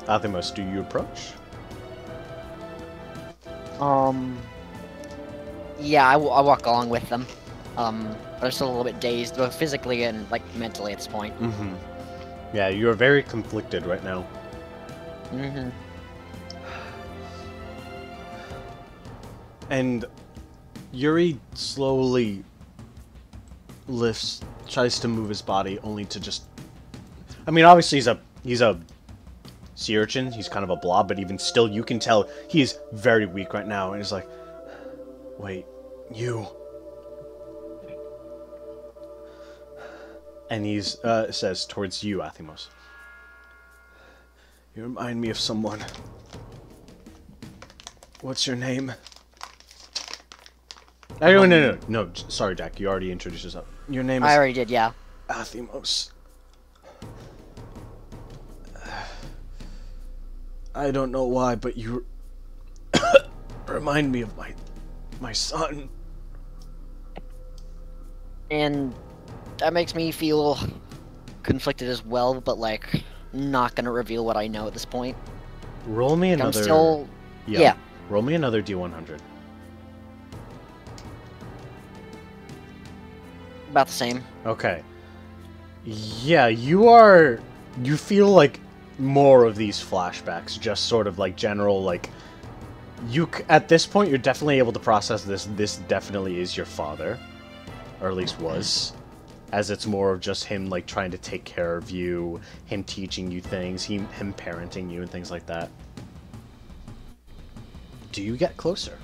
Athymos, do you approach? Yeah, I walk along with them. But I'm still a little bit dazed, both physically and, like, mentally at this point. Mm-hmm. Yeah, you are very conflicted right now. Mm-hmm. And Yuri slowly tries to move his body, only to just... I mean, obviously he's a sea urchin, he's kind of a blob, but even still, you can tell he's very weak right now, and he's like, wait, you... And he's, says towards you, Athymos. You remind me of someone. What's your name? No, sorry, Jack, you already introduced yourself. Your name is... I already did, yeah. Athymos. I don't know why, but you remind me of my son. And that makes me feel conflicted as well, but, like, not gonna reveal what I know at this point. Roll me another... I'm still... Yeah. Roll me another D100. About the same. Okay. Yeah, you feel like more of these flashbacks, just sort of like general, like, at this point, you're definitely able to process this definitely is your father. Or at least was. As it's more of just him, like, trying to take care of you, him teaching you things, him parenting you and things like that. Do you get closer?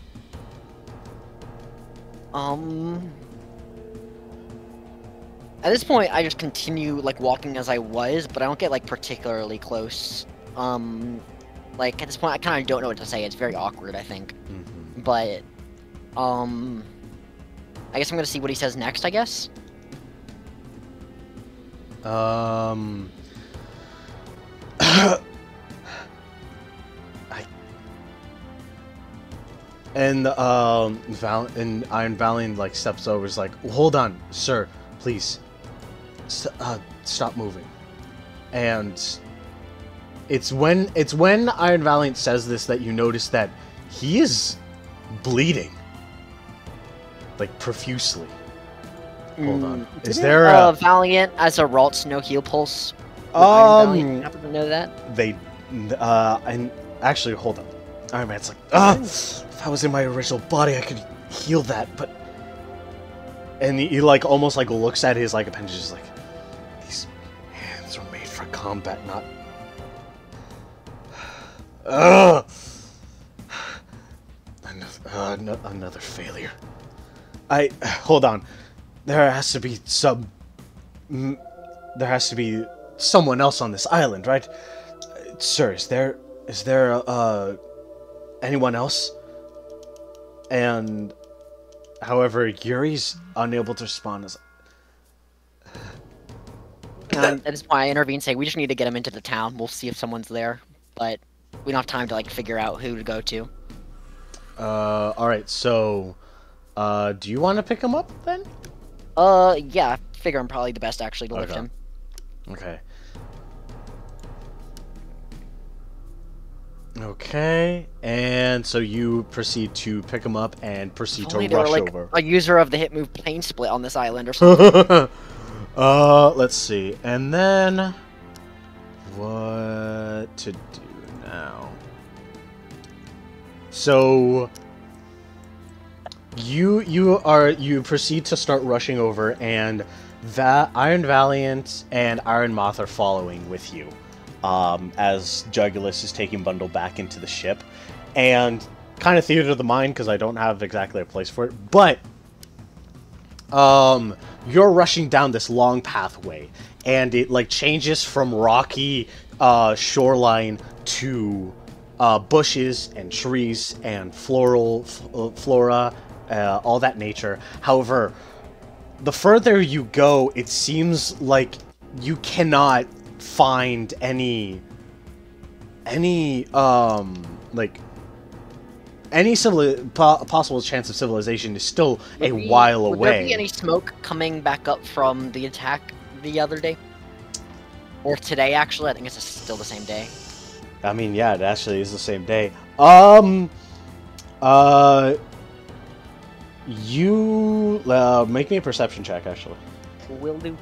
At this point, I just continue, like, walking as I was, but I don't get, like, particularly close. Like, at this point, I kind of don't know what to say. It's very awkward, I think. Mm-hmm. But, I guess I'm gonna see what he says next, I guess? And Iron Valiant, like, steps over, is like, hold on, sir, please. Stop moving. And it's when Iron Valiant says this that you notice that he is bleeding, like, profusely. Hold on. Is there a Valiant as a Ralts no heal pulse? Iron Valiant happen to know that? They and actually, hold on. Iron Man's like, if I was in my original body, I could heal that, but... And he like, almost, like, looks at his, like, appendages, like, these hands were made for combat, not... Another failure. Hold on. There has to be someone else on this island, right? Sir, is there anyone else? And however, Yuri's unable to respond. At this point, I intervene, saying we just need to get him into the town. We'll see if someone's there, but we don't have time to, like, figure out who to go to. Alright, so, do you want to pick him up, then? Yeah, I figure I'm probably the best, actually, to lift him. Okay. Okay, and so you proceed to pick him up and proceed to rush over. A user of the hit move Plane Split on this island or something. Let's see. And then what to do now? So you proceed to start rushing over, and that Iron Valiant and Iron Moth are following with you. As Jugulis is taking Bundle back into the ship. And kind of theater of the mind, because I don't have exactly a place for it, but you're rushing down this long pathway, and it, like, changes from rocky shoreline to bushes and trees and flora, all that nature. However, the further you go, it seems like you cannot find any possible chance of civilization is still a while away. Would there be any smoke coming back up from the attack the other day? Or today, actually? I think it's still the same day. I mean, yeah, it actually is the same day. You make me a perception check, actually. Will do.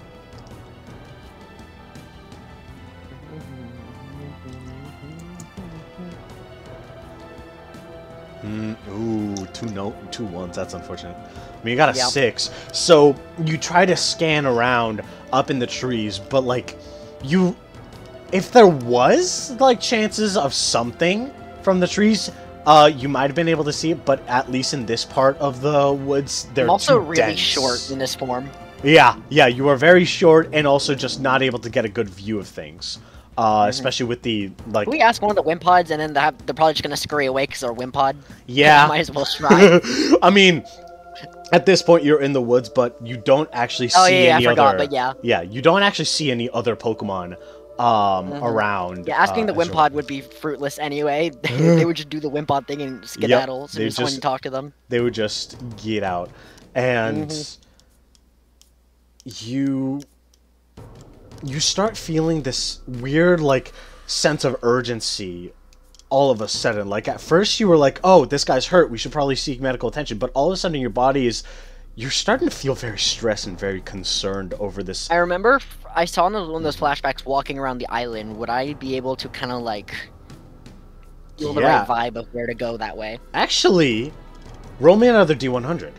Ooh, two ones. That's unfortunate. I mean, you got a 6. So you try to scan around up in the trees, but like, if there was like chances of something from the trees, you might have been able to see it. But at least in this part of the woods, they're I'm also too really dense. short in this form. Yeah, you are very short and also just not able to get a good view of things. Especially with the, like... Can we ask one of the Wimpods and then they're probably just gonna scurry away because they're Wimpod? Yeah. Might as well try. I mean, at this point you're in the woods, but you don't actually see any I forgot, other... but yeah. Yeah, you don't actually see any other Pokemon around. Yeah, asking the Wimpod would be fruitless anyway. They would just do the Wimpod thing and skedaddle as soon as someone talk to them. They would just get out. And... You start feeling this weird, like, sense of urgency all of a sudden. Like, at first you were like, oh, this guy's hurt, we should probably seek medical attention. But all of a sudden your body is... You're starting to feel very stressed and very concerned over this. I remember I saw one of those flashbacks walking around the island. Would I be able to kind of, like, feel the right vibe of where to go that way? Actually, roll me another D100.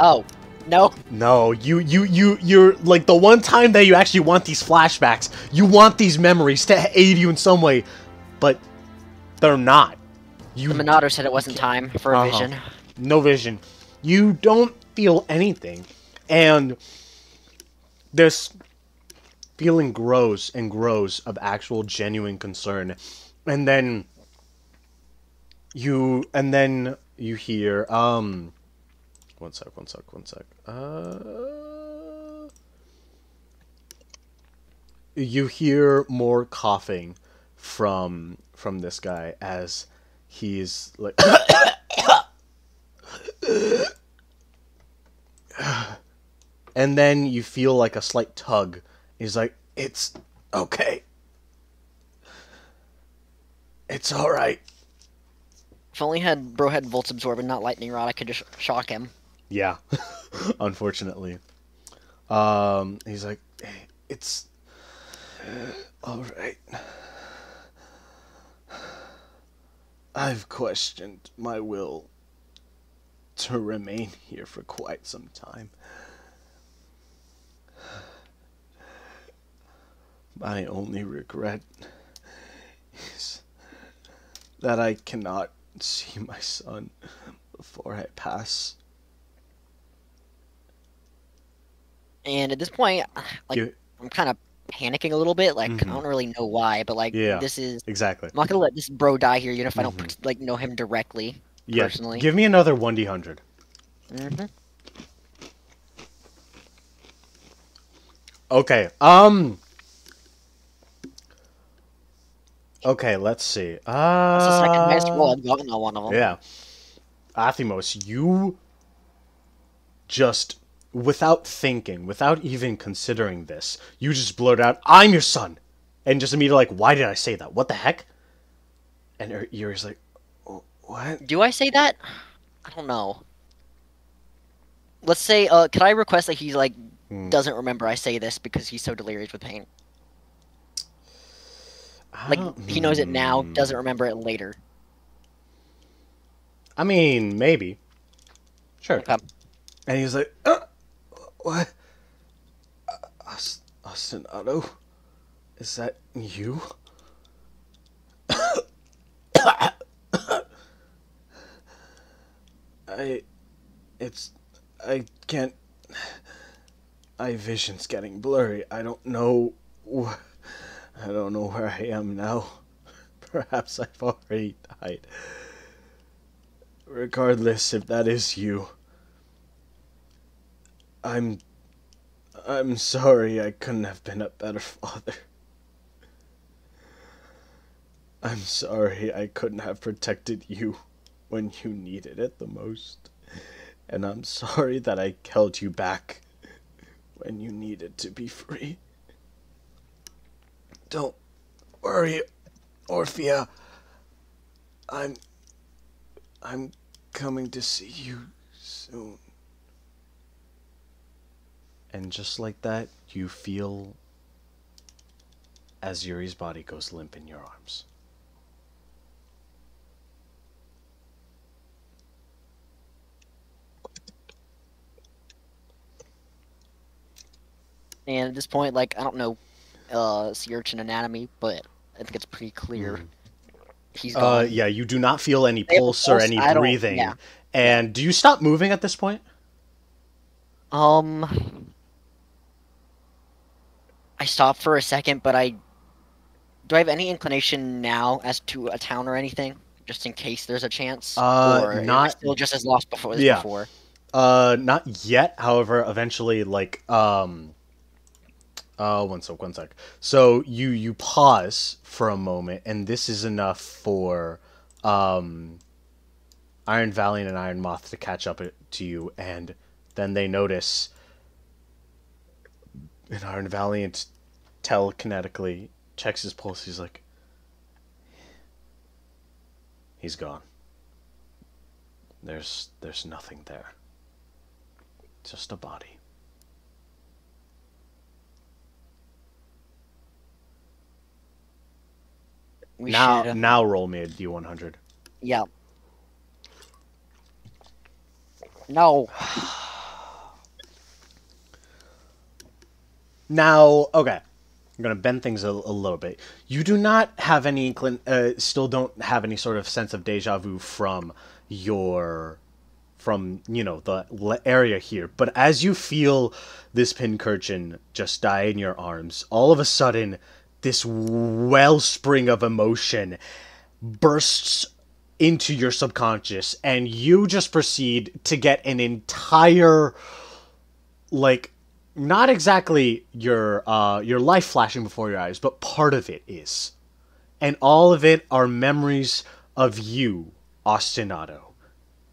Oh. No. No, you're like the one time that you actually want these flashbacks. You want these memories to aid you in some way, but they're not. The Monado said it wasn't time for a vision. No vision. You don't feel anything, and this feeling grows and grows of actual genuine concern, and then you hear One sec. You hear more coughing from this guy as he's like, and then you feel like a slight tug. He's like, "It's okay. It's all right." If only Bro had Volts Absorb and not Lightning Rod, I could just shock him. Yeah, unfortunately. He's like, hey, it's all right. I've questioned my will to remain here for quite some time. My only regret is that I cannot see my son before I pass. And at this point, like, I'm kind of panicking a little bit. Like, I don't really know why, but like, this is exactly. I'm not gonna let this bro die here, even if I don't like know him directly. Personally. Give me another 1d100. Okay. Okay, let's see. That's the second highest roll I've gotten on one of them. Yeah. Athymos, you just, without thinking, without even considering this, you just blurt out, "I'm your son!" And just immediately like, why did I say that? What the heck? And Yuri's like, what? Do I say that? I don't know. Let's say, could I request that he's like, doesn't remember I say this because he's so delirious with pain? Like, he knows it now, doesn't remember it later. I mean, maybe. Sure. Okay. And he's like, what? Ostinato? Is that you? I can't... My vision's getting blurry. I don't know where I am now. Perhaps I've already died. Regardless if that is you. I'm sorry I couldn't have been a better father. I'm sorry I couldn't have protected you when you needed it the most. And I'm sorry that I held you back when you needed to be free. Don't worry, Orphea. I'm coming to see you soon. And just like that, you feel as Yuri's body goes limp in your arms. And at this point, like, I don't know sea urchin anatomy, but I think it's pretty clear. He's gone. Yeah, you do not feel any pulse or any breathing. Yeah. And do you stop moving at this point? I stopped for a second, but do I have any inclination now as to a town or anything, just in case there's a chance? Or Not. am I still just as lost before before? Not yet. However, eventually, like, one sec. So you pause for a moment, and this is enough for Iron Valiant and Iron Moth to catch up to you, and then they notice an Iron Valiant telekinetically checks his pulse. He's like, he's gone. There's nothing there. Just a body. Now roll me a D100. Yeah. No. Now, okay. I'm gonna bend things a little bit. You do not have any still don't have any sort of sense of deja vu from the area here. But as you feel this pincurchin just die in your arms, all of a sudden, this wellspring of emotion bursts into your subconscious, and you just proceed to get an entire, like, not exactly your life flashing before your eyes, but part of it is. And all of it are memories of you, Ostinato,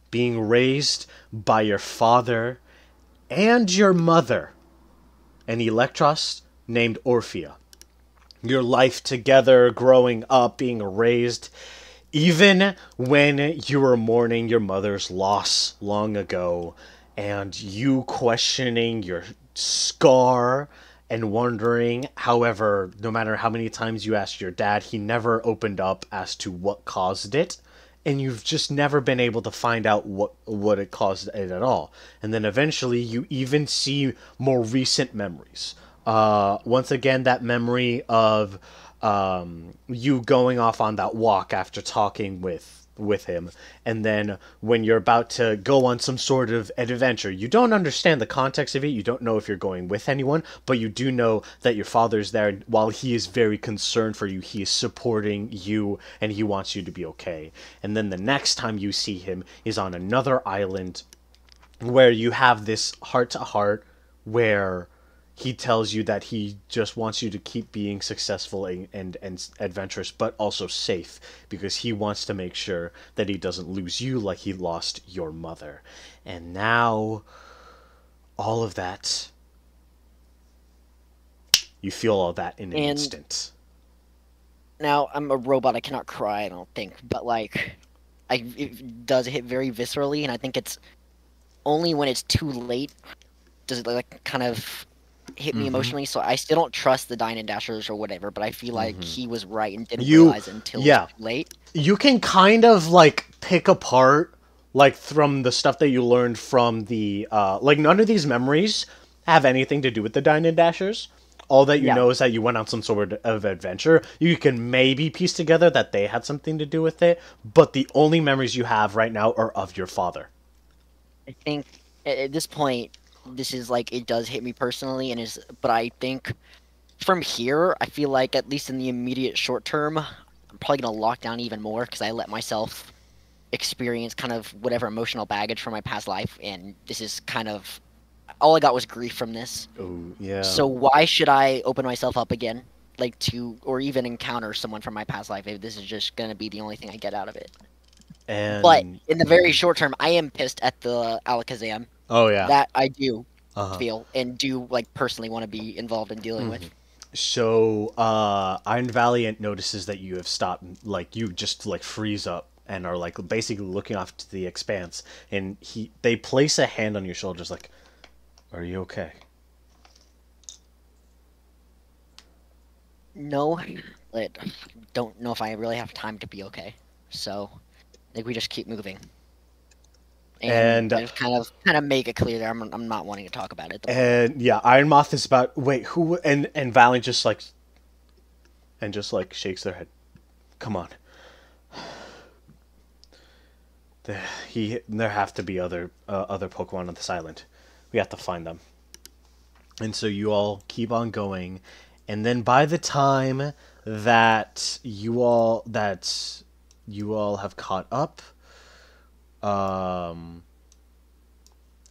being raised by your father and your mother, an Electros named Orphea. Your life together, growing up, being raised, even when you were mourning your mother's loss long ago, and you questioning your scar and wondering, however, no matter how many times you asked your dad, he never opened up as to what caused it, and you've just never been able to find out what it caused it at all. And then eventually you even see more recent memories. Once again, that memory of you going off on that walk after talking with him, and then when you're about to go on some sort of adventure, you don't understand the context of it, you don't know if you're going with anyone, but you do know that your father's there, and while he is very concerned for you, he is supporting you, and he wants you to be okay. And then the next time you see him is on another island, where you have this heart-to-heart, where he tells you that he just wants you to keep being successful and adventurous, but also safe, because he wants to make sure that he doesn't lose you like he lost your mother. And now, all of that, you feel all that in an instant. Now, I'm a robot, I cannot cry, I don't think, but, like, it does hit very viscerally, and I think it's only when it's too late does it, like, kind of hit me emotionally. So I still don't trust the Dine and Dashers or whatever, but I feel like he was right and didn't realize it until it was too late. You can kind of, like, pick apart, like, from the stuff that you learned from the, like, none of these memories have anything to do with the Dine and Dashers. All that you know is that you went on some sort of adventure. You can maybe piece together that they had something to do with it, but the only memories you have right now are of your father. I think at this point, this is, like, it does hit me personally, but I think from here, I feel like, at least in the immediate short term, I'm probably going to lock down even more, because I let myself experience kind of whatever emotional baggage from my past life, and this is kind of, all I got was grief from this. Oh, yeah. So why should I open myself up again, like, or even encounter someone from my past life, if this is just going to be the only thing I get out of it? But in the very short term, I am pissed at the Alakazam. Oh, yeah. That I do feel and do, like, personally want to be involved in dealing with. So, Iron Valiant notices that you have stopped, like, you just, like, freeze up and are, like, basically looking off to the expanse. And they place a hand on your shoulders, like, are you okay? No, but don't know if I really have time to be okay. So, I think we just keep moving. And I just kind of make it clear that I'm not wanting to talk about it. And yeah, Iron Moth is about, wait, who, and Valiant just, like, and just, like, shakes their head. Come on. There have to be other Pokemon on this island. We have to find them. And so you all keep on going, and then by the time that you all have caught up,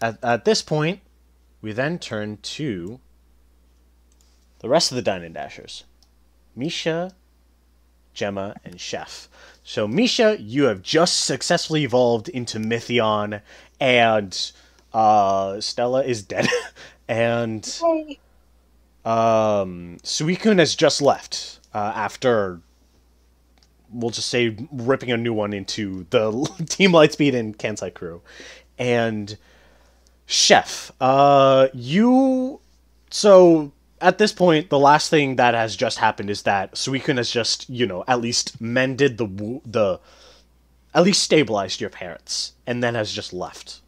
at this point, we then turn to the rest of the Dine and Dashers. Micha, Gemma, and Chef. So, Micha, you have just successfully evolved into Mytheon, and Stella is dead. And Suicune has just left after, we'll just say, ripping a new one into the Team Lightspeed and Kansai crew. And Chef, so at this point, the last thing that has just happened is that Suicune has just, at least mended at least stabilized your parents, and then has just left.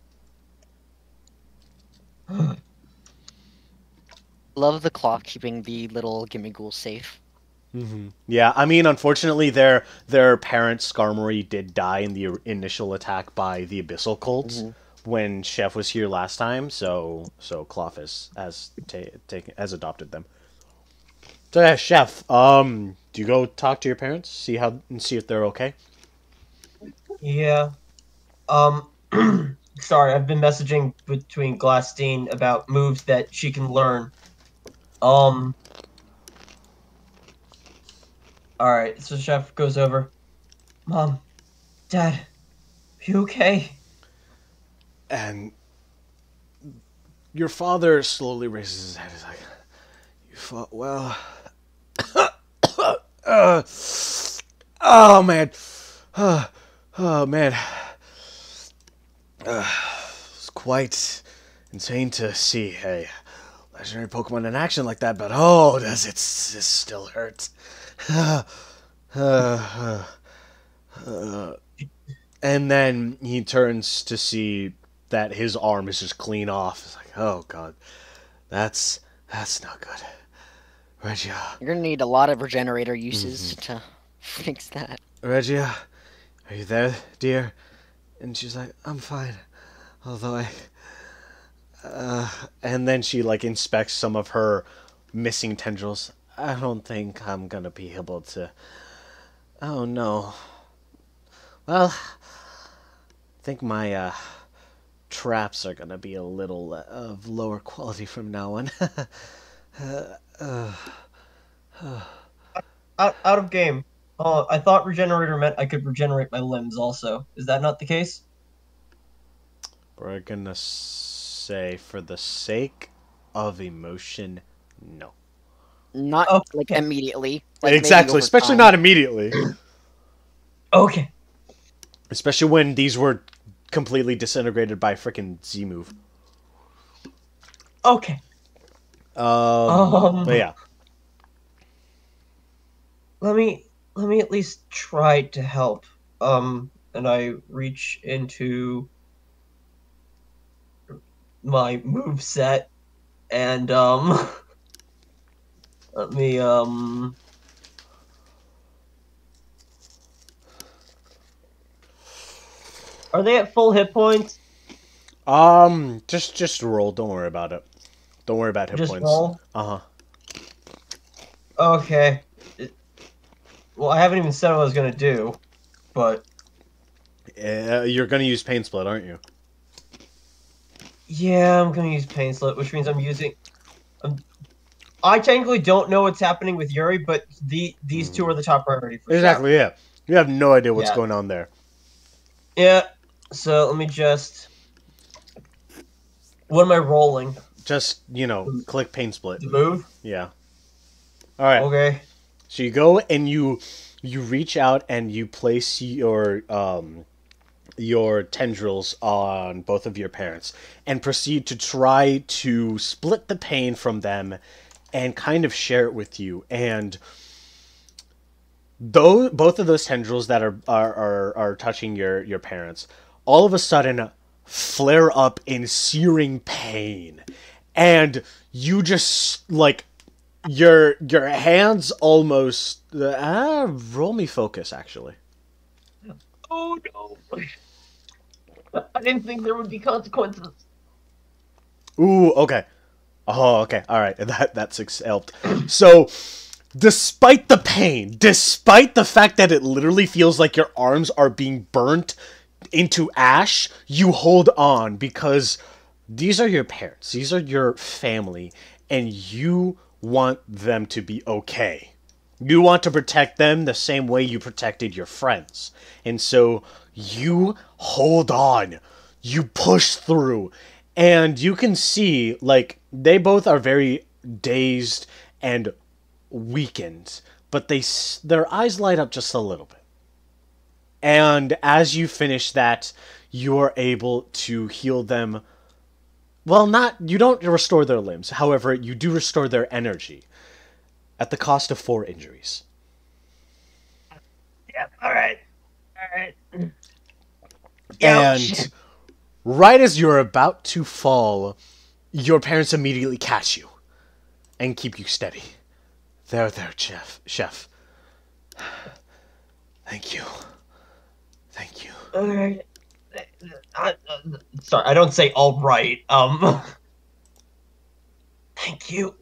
Love the clock keeping the little Gimmighoul safe. Mm-hmm. Yeah, I mean, unfortunately, their parent Skarmory did die in the initial attack by the Abyssal Colts when Chef was here last time. So Cloth has adopted them. So yeah, Chef, do you go talk to your parents, see if they're okay? Yeah. Sorry, I've been messaging between Glastine about moves that she can learn. Alright, so Chef goes over. Mom, Dad, are you okay? And your father slowly raises his head. He's like, you fought well. Oh, man. Oh, man. It's quite insane to see a legendary Pokemon in action like that, but oh, does it still hurt. And then he turns to see that his arm is just clean off. It's like, oh god, that's not good. Regia, you're gonna need a lot of regenerator uses to fix that. Regia, are you there, dear? And she's like, I'm fine, although and then she like inspects some of her missing tendrils. I don't think I'm gonna be able to. Oh no. Well, I think my traps are gonna be a little of lower quality from now on. Out of game. Oh, I thought regenerator meant I could regenerate my limbs also. Is that not the case? We're gonna say, for the sake of emotion, no. Not like immediately. Like, exactly, especially not immediately. Okay. Especially when these were completely disintegrated by frickin' Z-move. Okay. But yeah. Let me at least try to help. And I reach into my move set and let me are they at full hit points? Just roll. Don't worry about it. Don't worry about hit just points. Roll? Uh-huh. Okay. Well, I haven't even said what I was gonna do, but you're gonna use Pain Split, aren't you? Yeah, I'm gonna use Pain Split, which means I'm using. I technically don't know what's happening with Yuri, but these two are the top priority for exactly. sure. Yeah, you have no idea what's going on there. Yeah. So let me just. What am I rolling? Just click Pain Split. The move. Yeah. All right. Okay. So you go and you reach out and you place your tendrils on both of your parents and proceed to try to split the pain from them and kind of share it with you. And though both of those tendrils that are touching your parents all of a sudden flare up in searing pain, and you just like your hands almost roll me focus actually. Oh no! I didn't think there would be consequences. Ooh, okay. Oh, okay. All right. That's helped. So, despite the pain, despite the fact that it literally feels like your arms are being burnt into ash, you hold on because these are your parents. These are your family, and you want them to be okay. You want to protect them the same way you protected your friends. And so you hold on. You push through. And you can see, like, they both are very dazed and weakened, but their eyes light up just a little bit. And as you finish that, you are able to heal them. Well, you don't restore their limbs. However, you do restore their energy at the cost of 4 injuries. Yep. All right. All right. And right as you're about to fall, your parents immediately catch you and keep you steady. There, chef. Thank you. Thank you. All right. Sorry, I don't say all right. Thank you.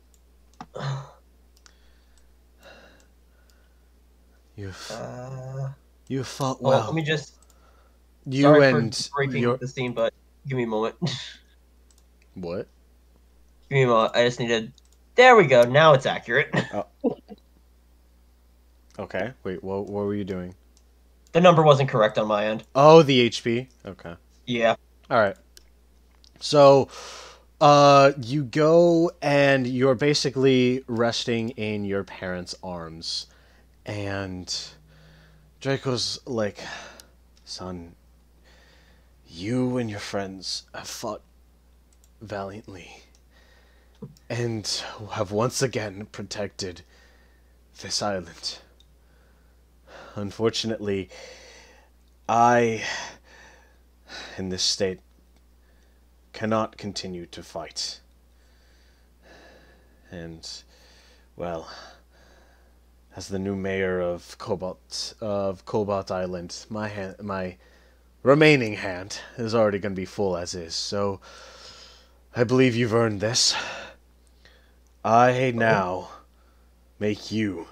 You fought well. Let me just. You Sorry and for breaking the scene, but give me a moment. What? Give me a moment. I just needed. There we go. Now it's accurate. Oh. Okay. Wait. What were you doing? The number wasn't correct on my end. Oh, the HP. Okay. Yeah. All right. So, you go and you're basically resting in your parents' arms, and Draco's like, "Son, you and your friends have fought valiantly, and have once again protected this island. Unfortunately, I, in this state, cannot continue to fight. And, well, as the new mayor of Cobalt Island, my remaining hand is already going to be full as is. So, I believe you've earned this. I now make you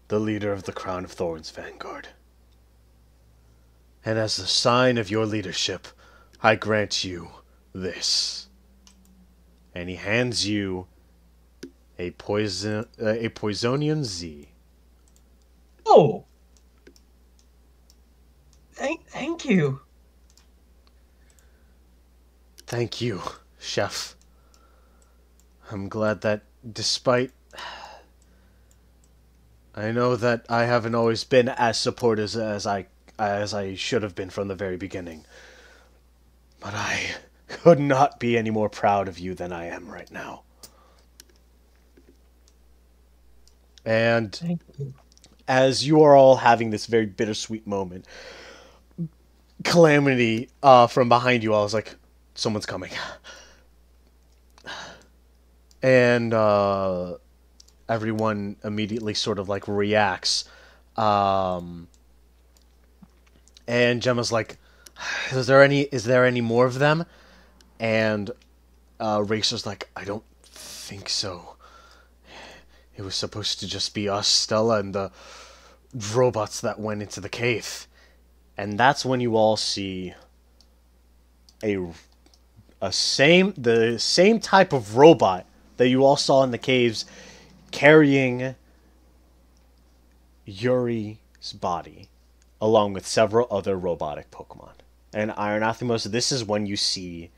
the leader of the Crown of Thorns Vanguard. And as a sign of your leadership, I grant you this." And he hands you a Poisonian Z. Oh. Thank you. Thank you, Chef. I'm glad that despite... I know that I haven't always been as supportive as I should have been from the very beginning. But I could not be any more proud of you than I am right now. And Thank you. as you are all having this very bittersweet moment, Calamity from behind you all is like, "Someone's coming." And everyone immediately sort of like reacts. And Gemma's like, is there any more of them? And Racer's like, "I don't think so. It was supposed to just be us, Stella, and the robots that went into the cave." And that's when you all see the same type of robot that you all saw in the caves carrying Yuri's body, along with several other robotic Pokemon. And Iron Athymos, this is when you see,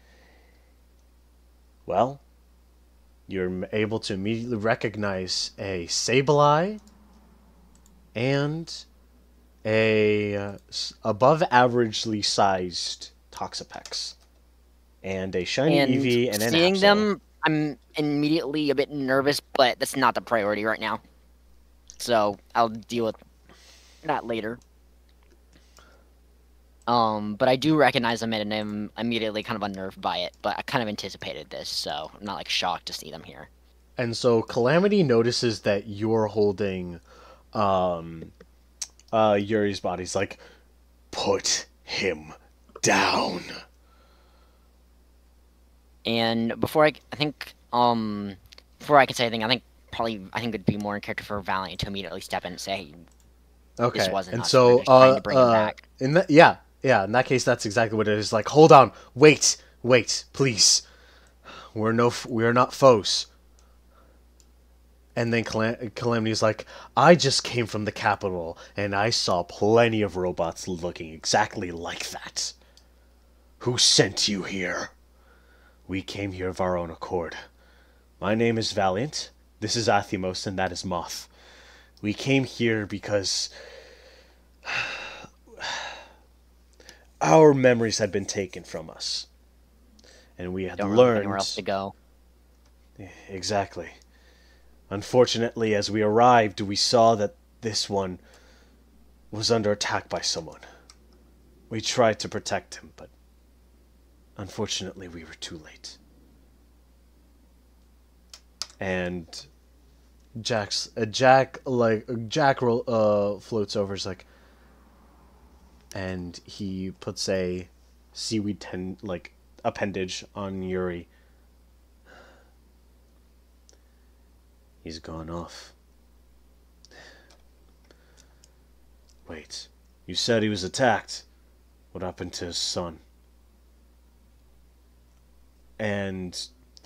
well, You're able to immediately recognize a Sableye and a above averagely sized Toxapex. And a shiny And Eevee and an seeing Absol. them, I'm immediately a bit nervous, but that's not the priority right now. So I'll deal with that later. But I do recognize them and I'm immediately kind of unnerved by it, but I kind of anticipated this, so I'm not like shocked to see them here. And so Calamity notices that you're holding Yuri's body. He's like, put him down. And before I think before I can say anything, I think it'd be more in character for Valiant to immediately step in and say, hey, Okay, this wasn't and us. so We're just trying to bring him back. in that case, that's exactly what it is. Like, hold on, wait, please. We are not foes. And then Calamity's like, I just came from the capital, and I saw plenty of robots looking exactly like that. Who sent you here? We came here of our own accord. My name is Valiant. This is Athymos, and that is Moth. We came here because our memories had been taken from us, and we had Don't really learned have anywhere else to go. Exactly. Unfortunately, as we arrived, we saw that this one was under attack by someone. We tried to protect him, but unfortunately, we were too late. And Jack floats over. Is like, and he puts a seaweed appendage on Yuri. He's gone off. Wait, you said he was attacked. What happened to his son? And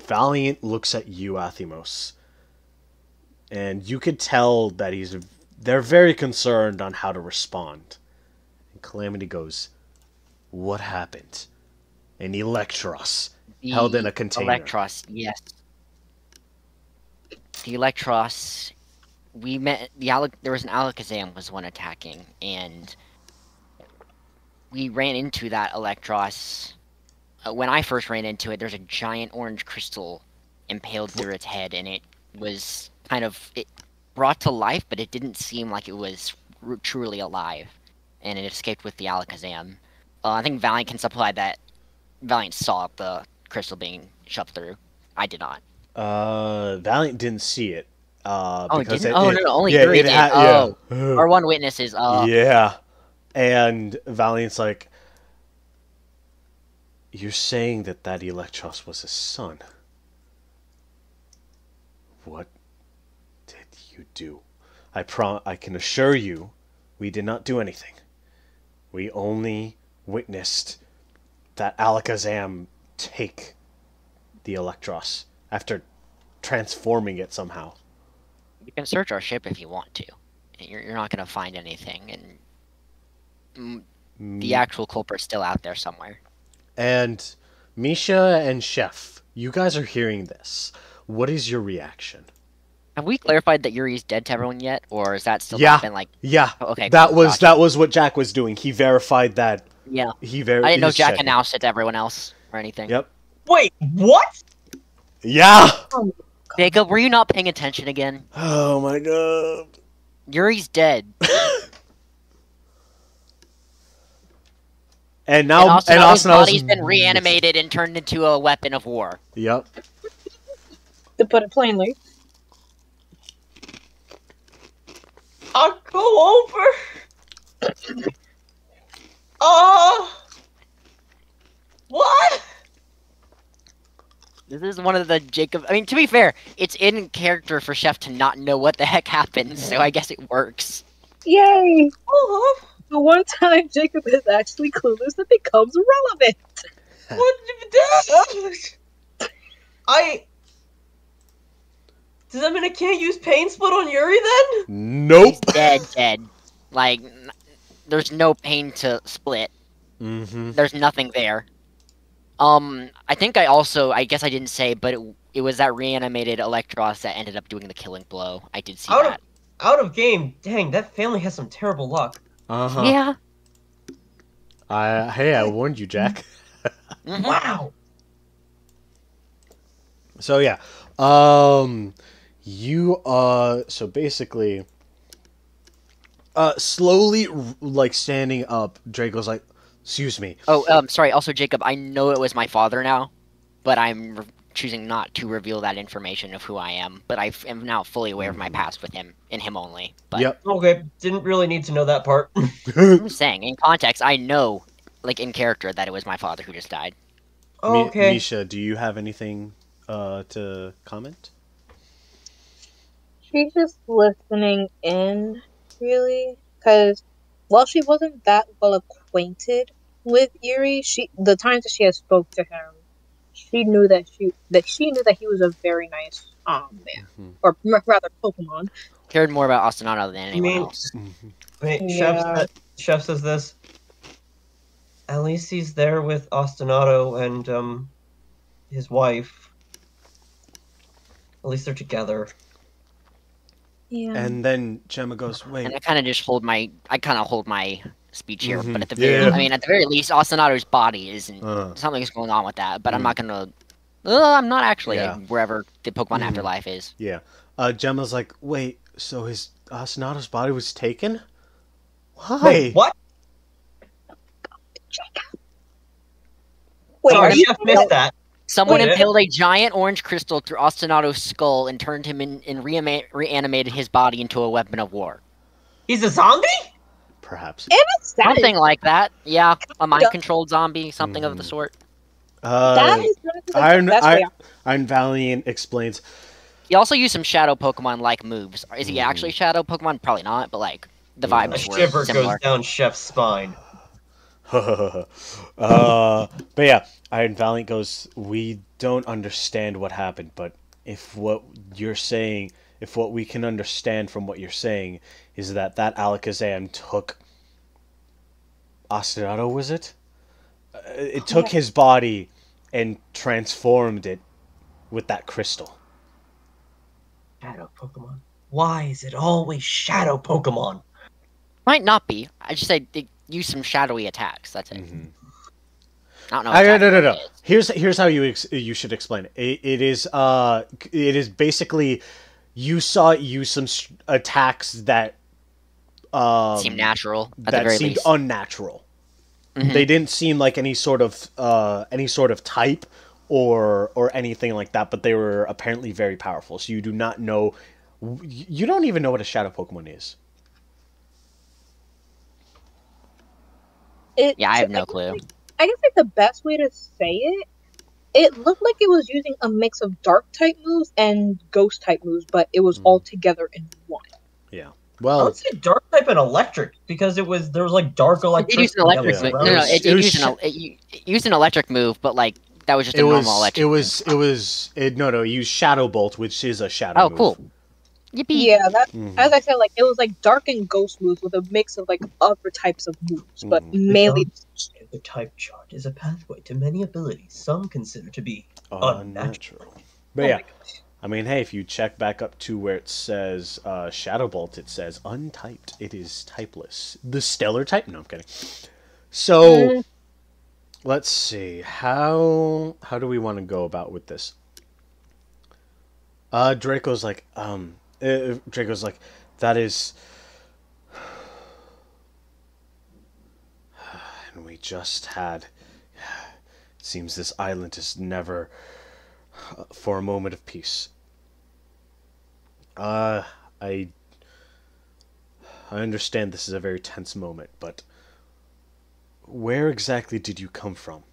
Valiant looks at you, Athymos. And you could tell that they're very concerned on how to respond. And Calamity goes, what happened? An Electros held in a container. Electros, yes. The Electros, we met there was an Alakazam was one attacking, and we ran into that Electros. When I first ran into it, there's a giant orange crystal impaled through its head, and it was it brought to life, but it didn't seem like it was truly alive, and it escaped with the Alakazam. I think Valiant can supply that. Valiant saw the crystal being shoved through. I did not. Valiant didn't see it. Because didn't? No, only Yuri did. Our one witness is. Yeah, and Valiant's like, you're saying that Electros was his son. What did you do? I can assure you, we did not do anything. We only witnessed that Alakazam take the Electros after transforming it somehow. You can search our ship if you want to. You're not going to find anything, and the actual culprit's still out there somewhere. And Micha and Chef, you guys are hearing this. What is your reaction? Have we clarified that Yuri's dead to everyone yet, or is that still not been like? Yeah. Oh, okay. That was what Jack was doing. He verified that. Yeah. I didn't know Jack announced it to everyone else or anything. Yep. Wait, what? Yeah. Jacob, were you not paying attention again? Oh my god. Yuri's dead. And now his body's been reanimated and turned into a weapon of war. Yep. To put it plainly. I'll go over. What? This is one of the Jacob. I mean, to be fair, it's in character for Chef to not know what the heck happened, so I guess it works. Yay! The one time Jacob is actually clueless that becomes relevant. What? Does that mean I can't use Pain Split on Yuri then? Nope. He's dead. Like, there's no pain to split. Mm-hmm. There's nothing there. I think I guess I didn't say, but it was that reanimated Electros that ended up doing the killing blow. I did see Out that. Out of game. Dang, that family has some terrible luck. Uh-huh. Yeah. Hey, I warned you, Jack. Mhm. Wow. So yeah, you so basically, slowly like standing up, Draco's like, "Excuse me." Oh, sorry. Also, Jacob, I know it was my father now, but I'm choosing not to reveal that information of who I am. But I am now fully aware of my past with him and him only. But Yep. Okay, didn't really need to know that part. I'm just saying, in context, I know, like in character, that it was my father who just died. Okay. Misha, do you have anything to comment? She's just listening in, really, because while she wasn't that well acquainted with Yuri, the times that she had spoke to him, she knew that she knew that he was a very nice man, or rather Pokemon. Cared more about Ostinato than anyone mean- else. Wait, Yeah. Chef says this. At least he's there with Ostinato and his wife. At least they're together. Yeah. And then Gemma goes, "Wait." And I kind of just hold my speech here. But at the Yeah. at the very least, Ostinato's body isn't something's going on with that. But I'm not gonna. I'm not actually Yeah. wherever the Pokemon Afterlife is. Yeah. Gemma's like, "Wait, so his Asinato's body was taken? Why?" Wait, what? Wait, Sorry, are you Chef missed that. Someone Wait. impaled a giant orange crystal through Ostinato's skull and turned him and reanimated his body into a weapon of war. He's a zombie? Perhaps. Something like that. Yeah, a mind-controlled zombie, something of the sort. That is Iron that's way Valiant explains. He also used some shadow Pokemon like moves. Is he actually shadow Pokemon? Probably not, but like the A vibes were shiver similar. goes down Chef's spine. But yeah, Iron Valiant goes, "We don't understand what happened, but if what we can understand from what you're saying is that Alakazam took Ostinato, was it? It took his body and transformed it with that crystal." Shadow Pokemon. Why is it always shadow Pokemon? Might not be. I just said they use some shadowy attacks. That's it. I don't know. No. exactly what it is. Here's how you should explain it. It is basically you saw it use some attacks that Seem natural at the that very seemed least. unnatural. They didn't seem like any sort of type or anything like that, but they were apparently very powerful. So you do not know. You don't even know what a shadow Pokemon is. Yeah, I have no clue. I guess like the best way to say it looked like it was using a mix of dark type moves and ghost type moves, but it was all together in one. Yeah. I Well, would say dark type and electric because there was like dark It electricity. used an electric that move. was No, around. it used an electric move, but like that was just a normal electric. No, he used Shadow Bolt, which is a shadow Oh, move. cool. Yippee. Yeah, that as I said, like it was like dark and ghost moves with a mix of like other types of moves, but mainly The type chart is a pathway to many abilities some consider to be Unnatural. But yeah, I mean, hey, if you check back up to where it says Shadow Bolt, it says untyped. It is typeless. The stellar type? No, I'm kidding. So, let's see. How do we want to go about with this? Draco's like, that is... And we just had... It seems this island is never... for a moment of peace. I understand this is a very tense moment, but where exactly did you come from?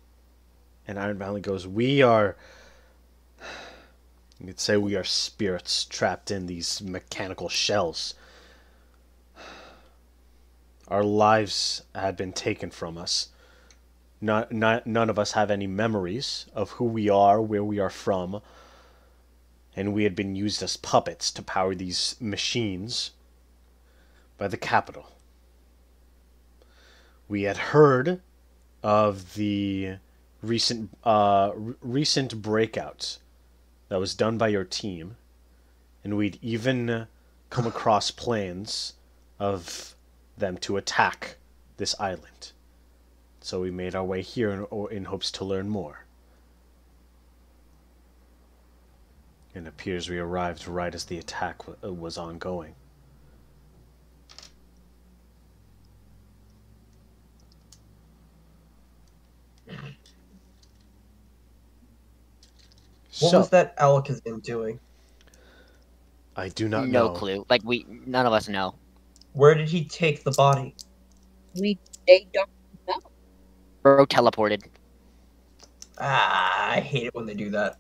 And Iron Valley goes, we are... You could say we are spirits trapped in these mechanical shells. Our lives had been taken from us. None of us have any memories of who we are, where we are from, and we had been used as puppets to power these machines by the capital. We had heard of the recent breakouts that was done by your team, and we'd even come across plans of them to attack this island. So we made our way here in hopes to learn more. It appears we arrived right as the attack was ongoing. What was that Alakazam doing? I do not know. No clue. Like, none of us know. Where did he take the body? They don't know. Bro teleported. Ah, I hate it when they do that.